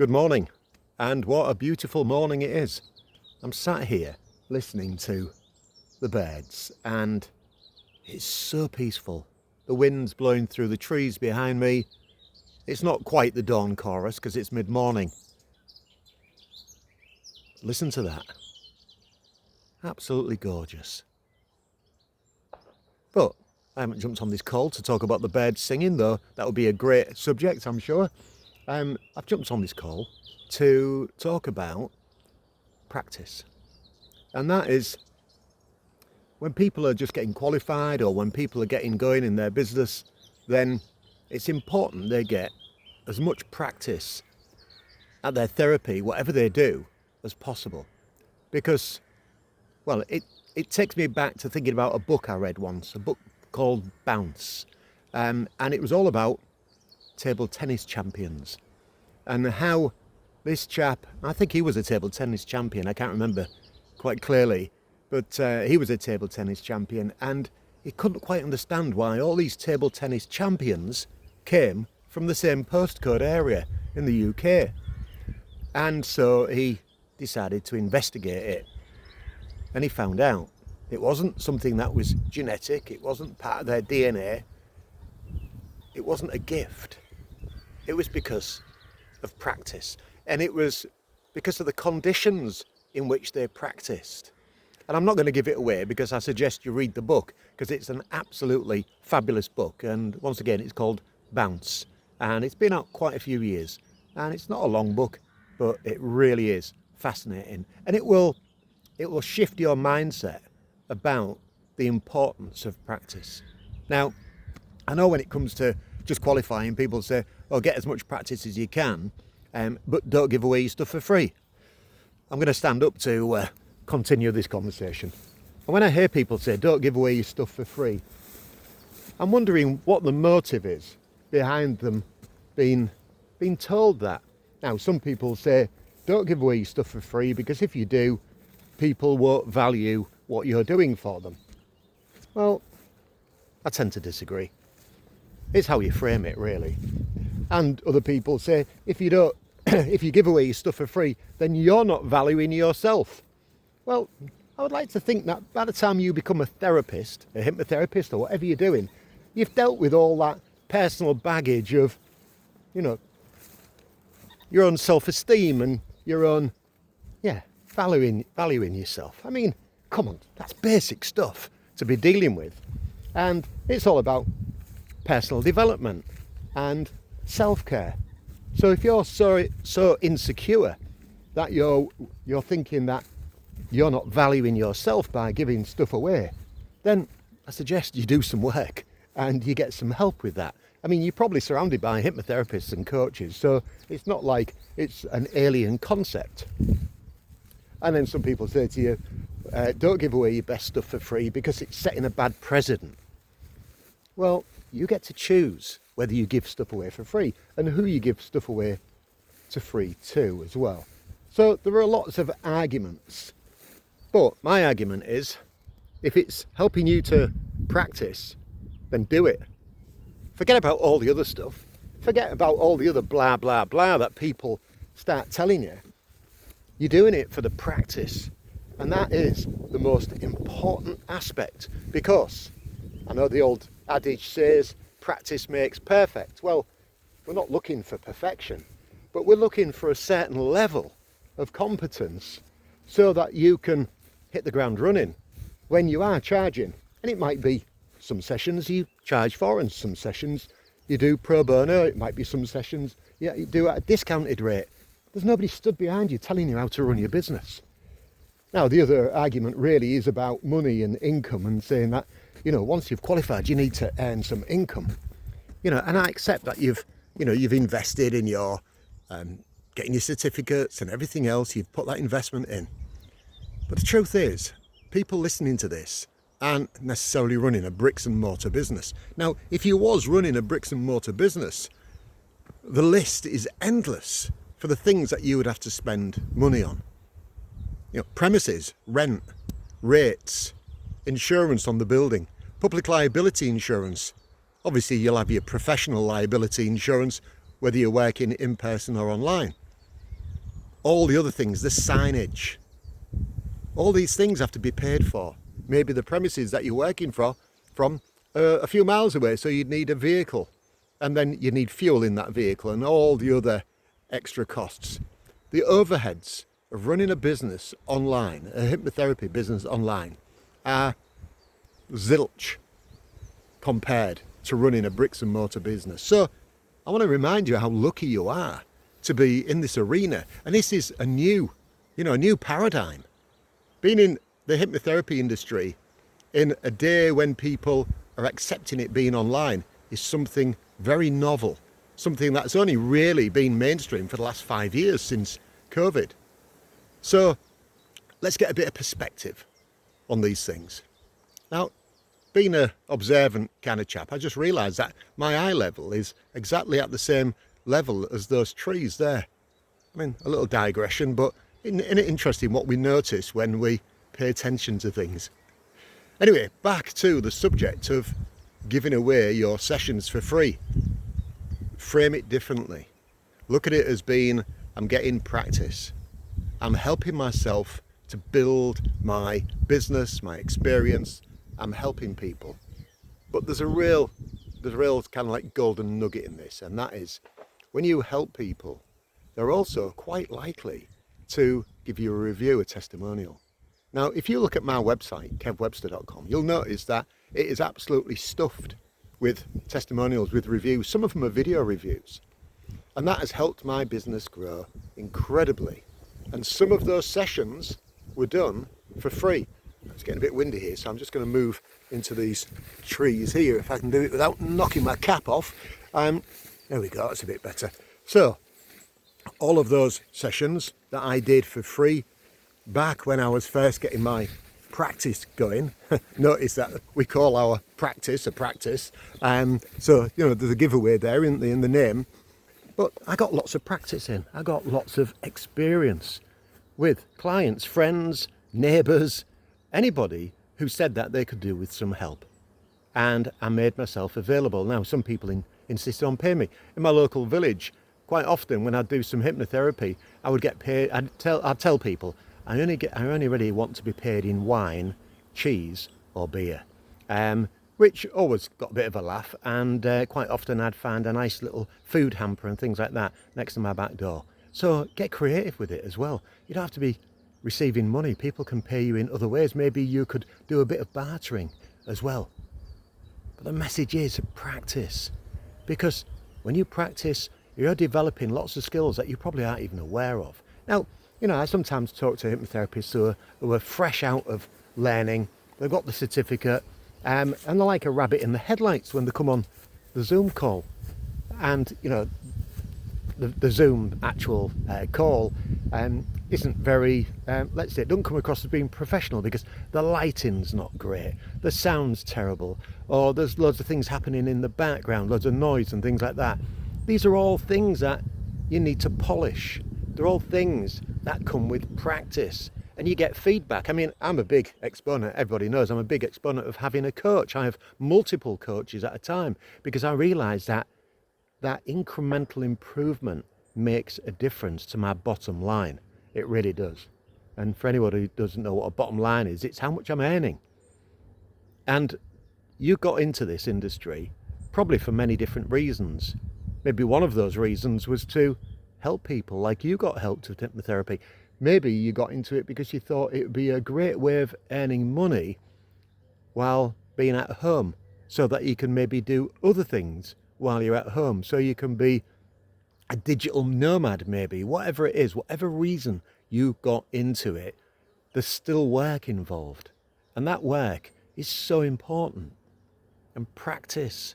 Good morning, and what a beautiful morning it is. I'm sat here listening to the birds and it's so peaceful. The wind's blowing through the trees behind me. It's not quite the dawn chorus because it's mid-morning. Listen to that. Absolutely gorgeous. But I haven't jumped on this call to talk about the birds singing, though that would be a great subject, I'm sure. I've jumped on this call to talk about practice. And that is when people are just getting qualified or when people are getting going in their business, then it's important they get as much practice at their therapy, whatever they do, as possible. Because, well, it takes me back to thinking about a book I read once, a book called Bounce. And it was all about table tennis champions and how this chap, I think he was a table tennis champion, I can't remember quite clearly, but he was a table tennis champion and he couldn't quite understand why all these table tennis champions came from the same postcode area in the UK. And so he decided to investigate it, and he found out it wasn't something that was genetic, it wasn't part of their DNA, it wasn't a gift. It was because of practice, and it was because of the conditions in which they practiced. And I'm not going to give it away because I suggest you read the book because it's an absolutely fabulous book, and once again it's called Bounce, and it's been out quite a few years, and it's not a long book, but it really is fascinating, and it will shift your mindset about the importance of practice. Now, I know when it comes to just qualifying, people say, oh, get as much practice as you can, but don't give away your stuff for free. I'm going to stand up to continue this conversation. And when I hear people say, don't give away your stuff for free, I'm wondering what the motive is behind them being told that. Now, some people say, don't give away your stuff for free because if you do, people won't value what you're doing for them. Well, I tend to disagree. It's how you frame it, really. And other people say, if you give away your stuff for free, then you're not valuing yourself. Well, I would like to think that by the time you become a therapist, a hypnotherapist, or whatever you're doing, you've dealt with all that personal baggage of, your own self-esteem and your own, valuing yourself. I mean, come on, that's basic stuff to be dealing with. And it's all about personal development and self-care. So if you're so insecure that you're thinking that you're not valuing yourself by giving stuff away, then I suggest you do some work and you get some help with that. I mean, you're probably surrounded by hypnotherapists and coaches, so it's not like it's an alien concept. And then some people say to you, don't give away your best stuff for free because it's setting a bad precedent. Well, you get to choose whether you give stuff away for free and who you give stuff away to free to as well. So there are lots of arguments, but my argument is if it's helping you to practice, then do it. Forget about all the other stuff. Forget about all the other blah, blah, blah that people start telling you. You're doing it for the practice. And that is the most important aspect, because I know the old adage says practice makes perfect. Well, we're not looking for perfection, but we're looking for a certain level of competence so that you can hit the ground running when you are charging. And it might be some sessions you charge for and some sessions you do pro bono. It might be some sessions you do at a discounted rate. There's nobody stood behind you telling you how to run your business. Now, the other argument really is about money and income and saying that, once you've qualified, you need to earn some income. And I accept that you've invested in your getting your certificates and everything else. You've put that investment in. But the truth is, people listening to this aren't necessarily running a bricks and mortar business. Now, if you was running a bricks and mortar business, the list is endless for the things that you would have to spend money on. Premises, rent, rates, insurance on the building, public liability insurance. Obviously, you'll have your professional liability insurance, whether you're working in person or online. all the other things, the signage, all these things have to be paid for. Maybe the premises that you're working from a few miles away, so you'd need a vehicle, and then you need fuel in that vehicle and all the other extra costs. The overheads of running a business online, a hypnotherapy business online, are zilch compared to running a bricks and mortar business. So I want to remind you how lucky you are to be in this arena. And this is a new paradigm. Being in the hypnotherapy industry in a day when people are accepting it being online is something very novel, something that's only really been mainstream for the last 5 years since COVID. So let's get a bit of perspective on these things. Now, being an observant kind of chap, I just realised that my eye level is exactly at the same level as those trees there. I mean, a little digression, but isn't it interesting what we notice when we pay attention to things? Anyway, back to the subject of giving away your sessions for free. Frame it differently. Look at it as being, I'm getting practice. I'm helping myself to build my business, my experience. I'm helping people. But there's a real kind of like golden nugget in this, and that is when you help people, they're also quite likely to give you a review, a testimonial. Now, if you look at my website, kevwebster.com, you'll notice that it is absolutely stuffed with testimonials, with reviews. Some of them are video reviews. And that has helped my business grow incredibly. And some of those sessions were done for free. It's getting a bit windy here, so I'm just going to move into these trees here if I can do it without knocking my cap off. There we go, that's a bit better. So, all of those sessions that I did for free back when I was first getting my practice going. Notice that we call our practice a practice. So, there's a giveaway there in the name. But I got lots of practice in. I got lots of experience with clients, friends, neighbours, anybody who said that they could do with some help. And I made myself available. Now, some people insisted on paying me. In my local village, quite often when I'd do some hypnotherapy, I would get paid. I'd tell people, I only really want to be paid in wine, cheese or beer. Which always got a bit of a laugh, and quite often I'd find a nice little food hamper and things like that next to my back door. So get creative with it as well. You don't have to be receiving money. People can pay you in other ways. Maybe you could do a bit of bartering as well. But the message is practice, because when you practice, you're developing lots of skills that you probably aren't even aware of. Now, I sometimes talk to hypnotherapists who are fresh out of learning. They've got the certificate, and they're like a rabbit in the headlights when they come on the Zoom call. And, the Zoom actual call isn't very, let's say, it doesn't come across as being professional because the lighting's not great, the sound's terrible, or there's loads of things happening in the background, loads of noise and things like that. These are all things that you need to polish. They're all things that come with practice. And you get feedback. I mean, I'm a big exponent, everybody knows I'm a big exponent of having a coach. I have multiple coaches at a time because I realise that incremental improvement makes a difference to my bottom line. It really does. And for anyone who doesn't know what a bottom line is, it's how much I'm earning. And you got into this industry probably for many different reasons. Maybe one of those reasons was to help people like you got helped with hypnotherapy. Maybe you got into it because you thought it would be a great way of earning money while being at home, so that you can maybe do other things while you're at home. So you can be a digital nomad, maybe, whatever it is, whatever reason you got into it, there's still work involved. And that work is so important. And practice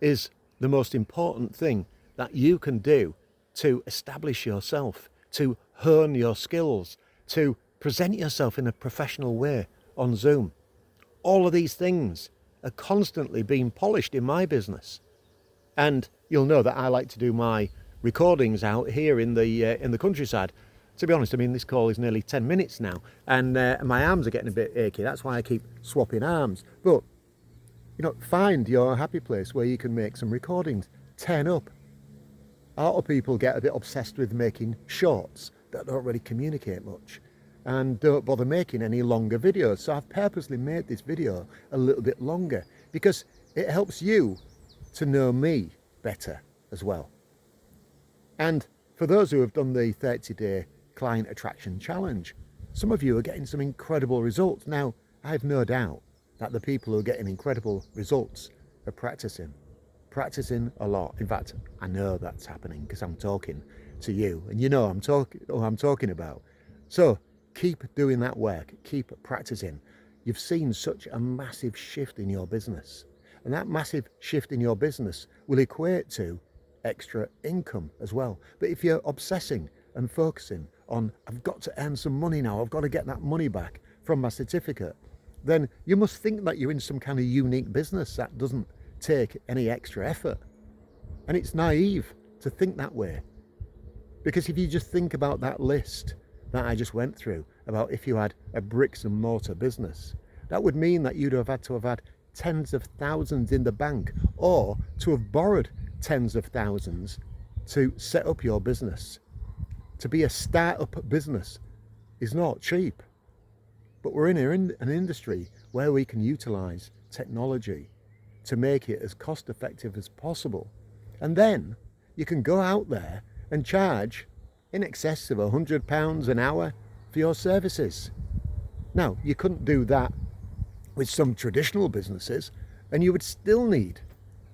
is the most important thing that you can do to establish yourself, to hone your skills, to present yourself in a professional way on Zoom. All of these things are constantly being polished in my business. And you'll know that I like to do my recordings out here in the countryside. To be honest, I mean, this call is nearly 10 minutes now, and my arms are getting a bit achy. That's why I keep swapping arms. But, find your happy place where you can make some recordings. Turn up. a lot of people get a bit obsessed with making shorts that don't really communicate much and don't bother making any longer videos. So I've purposely made this video a little bit longer because it helps you to know me better as well. And for those who have done the 30-day client attraction challenge, some of you are getting some incredible results. Now, I have no doubt that the people who are getting incredible results are practicing a lot. In fact, I know that's happening because I'm talking to you and you know I'm talking about. So keep doing that work, keep practicing. You've seen such a massive shift in your business, and that massive shift in your business will equate to extra income as well. But if you're obsessing and focusing on, I've got to earn some money now, I've got to get that money back from my certificate, then you must think that you're in some kind of unique business that doesn't take any extra effort. And it's naive to think that way. Because if you just think about that list that I just went through, about if you had a bricks and mortar business, that would mean that you'd have had tens of thousands in the bank, or to have borrowed tens of thousands to set up your business. To be a start-up business is not cheap. But we're in an industry where we can utilize technology to make it as cost effective as possible. And then you can go out there and charge in excess of £100 an hour for your services. Now, you couldn't do that with some traditional businesses, and you would still need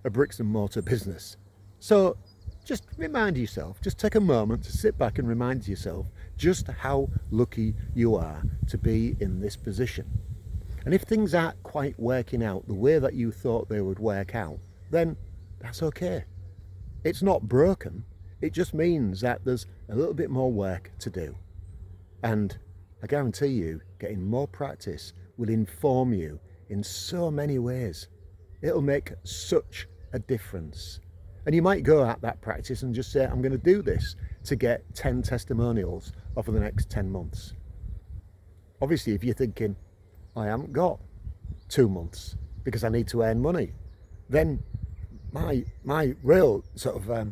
a bricks and mortar business. So just remind yourself, just take a moment to sit back and remind yourself just how lucky you are to be in this position. And if things aren't quite working out the way that you thought they would work out, then that's okay. It's not broken. It just means that there's a little bit more work to do. And I guarantee you, getting more practice will inform you in so many ways. It'll make such a difference. And you might go at that practice and just say, I'm going to do this to get 10 testimonials over the next 10 months. Obviously, if you're thinking, I haven't got 2 months because I need to earn money, then my real sort of,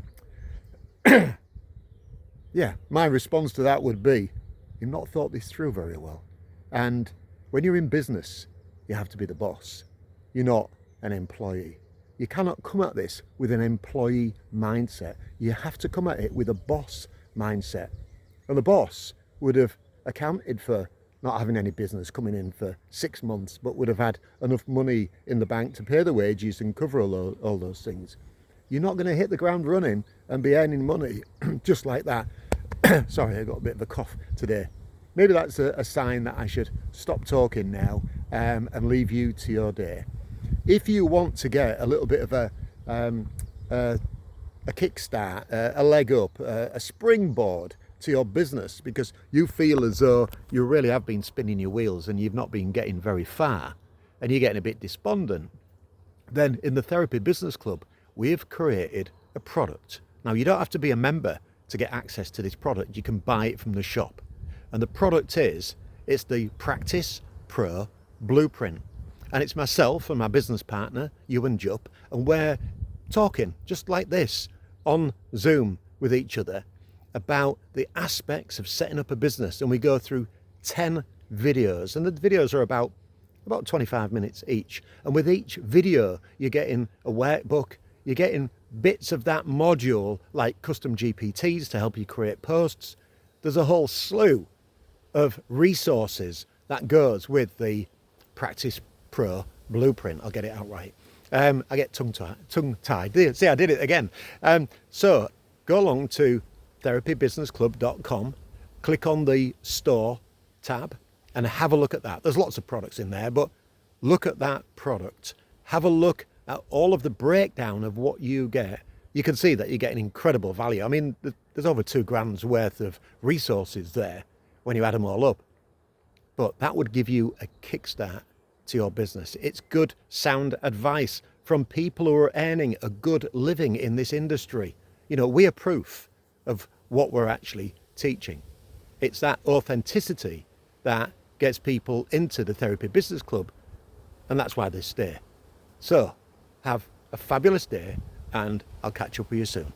my response to that would be, you've not thought this through very well. And when you're in business, you have to be the boss. You're not an employee. You cannot come at this with an employee mindset. You have to come at it with a boss mindset. And the boss would have accounted for not having any business coming in for 6 months, but would have had enough money in the bank to pay the wages and cover all those things. You're not going to hit the ground running and be earning money just like that. Sorry, I got a bit of a cough today. Maybe that's a sign that I should stop talking now and leave you to your day. If you want to get a little bit of a kickstart, a leg up, a springboard to your business, because you feel as though you really have been spinning your wheels and you've not been getting very far and you're getting a bit despondent, then in the Therapy Business Club, we've created a product. Now, you don't have to be a member to get access to this product. You can buy it from the shop. And the product it's the Practice Pro Blueprint. And it's myself and my business partner, Ewan Jupp, and we're talking just like this on Zoom with each other about the aspects of setting up a business. And we go through 10 videos, and the videos are about 25 minutes each. And with each video, you're getting a workbook, you're getting bits of that module like custom GPTs to help you create posts. There's a whole slew of resources that goes with the Practice Pro Blueprint. I'll get it out right. I get tongue-tied. See, I did it again. So go along to therapybusinessclub.com, click on the store tab and have a look at that. There's lots of products in there, but look at that product. Have a look at all of the breakdown of what you get. You can see that you're getting incredible value. I mean, there's over £2,000 worth of resources there when you add them all up. But that would give you a kickstart to your business. It's good, sound advice from people who are earning a good living in this industry. You know, we are proof of what we're actually teaching. It's that authenticity that gets people into the Therapy Business Club, and that's why they stay. So, have a fabulous day, and I'll catch up with you soon.